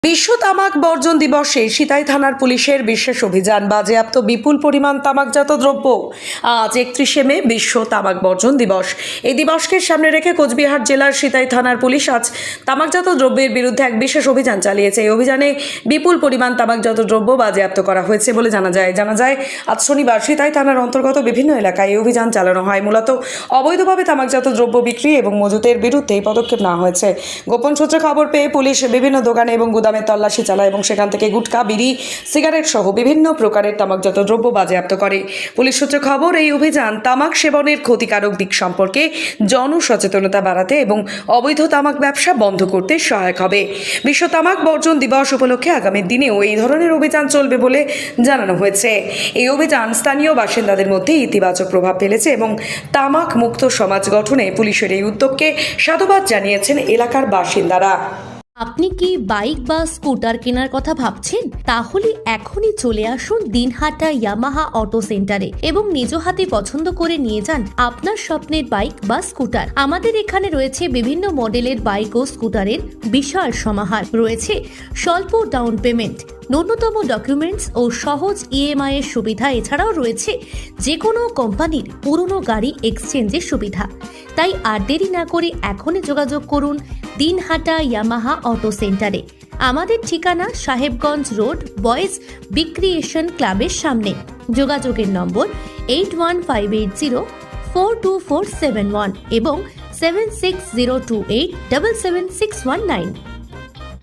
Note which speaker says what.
Speaker 1: বিশ্ব তামাক বর্জন দিবসে সিতাই থানার পুলিশের বিশেষ অভিযান, বাজেয়াপ্ত বিপুল পরিমাণ তামাকজাত দ্রব্য। আজ 31শে মে বিশ্ব তামাক বর্জন দিবস। এই দিবসকে সামনে রেখে কোচবিহার জেলার সিতাই থানার পুলিশ আজ তামাকজাত দ্রব্যের বিরুদ্ধে এক বিশেষ অভিযান চালিয়েছে। এই অভিযানে বিপুল পরিমাণ তামাকজাত দ্রব্য বাজেয়াপ্ত করা হয়েছে বলে জানা যায় আজ শনিবার সিতাই থানার অন্তর্গত বিভিন্ন এলাকায় এই অভিযান চালানো হয়। মূলত অবৈধভাবে তামাকজাত দ্রব্য বিক্রি এবং মজুতের বিরুদ্ধে এই পদক্ষেপ নেওয়া হয়েছে। গোপন সূত্রে খবর পেয়ে পুলিশ বিভিন্ন দোকানে এবং গুদামে তল্লাশি চালায় এবং সেখান থেকে গুটকা, বিড়ি, সিগারেট সহ বিভিন্ন প্রকারের তামাকজাত দ্রব্য বাজেয়াপ্ত করে। পুলিশ সূত্রে খবর, এই অভিযান তামাক সেবনের ক্ষতিকারক দিক সম্পর্কে জনসচেতনতা বাড়াতে এবং অবৈধ তামাক ব্যবসা বন্ধ করতে সহায়ক হবে। বিশ্ব তামাক বর্জন দিবস উপলক্ষে আগামী দিনেও এই ধরনের অভিযান চলবে বলে জানানো হয়েছে। এই অভিযান স্থানীয় বাসিন্দাদের মধ্যে ইতিবাচক প্রভাব ফেলেছে এবং তামাক মুক্ত সমাজ গঠনে পুলিশের এই উদ্যোগকে সাধুবাদ জানিয়েছেন এলাকার বাসিন্দারা।
Speaker 2: আপনি কি বাইক বা স্কুটার কেনার কথা ভাবছেন? তাহলে এখনই চলে আসুন দিনহাটা ইয়ামাহা অটো সেন্টারে এবং নিজ হাতে পছন্দ করে নিয়ে যান আপনার স্বপ্নের বাইক বা স্কুটার। আমাদের এখানে রয়েছে বিভিন্ন মডেলের বাইক ও স্কুটারের বিশাল সমাহার। রয়েছে স্বল্প ডাউন পেমেন্ট, ন্যূনতম ডকুমেন্টস ও সহজ ইএমআই এর সুবিধা। এছাড়াও রয়েছে যে কোনো কোম্পানির পুরনো গাড়ি এক্সচেঞ্জের সুবিধা। তাই আর দেরি না করে এখনই যোগাযোগ করুন দিনহাটা ইয়ামাহা অটো সেন্টারে। আমাদের ঠিকানা সাহেবগঞ্জ রোড, বয়েজ বিক্রিয়েশন ক্লাবের সামনে। যোগাযোগের নম্বর 8158042471 এবং 7602877619।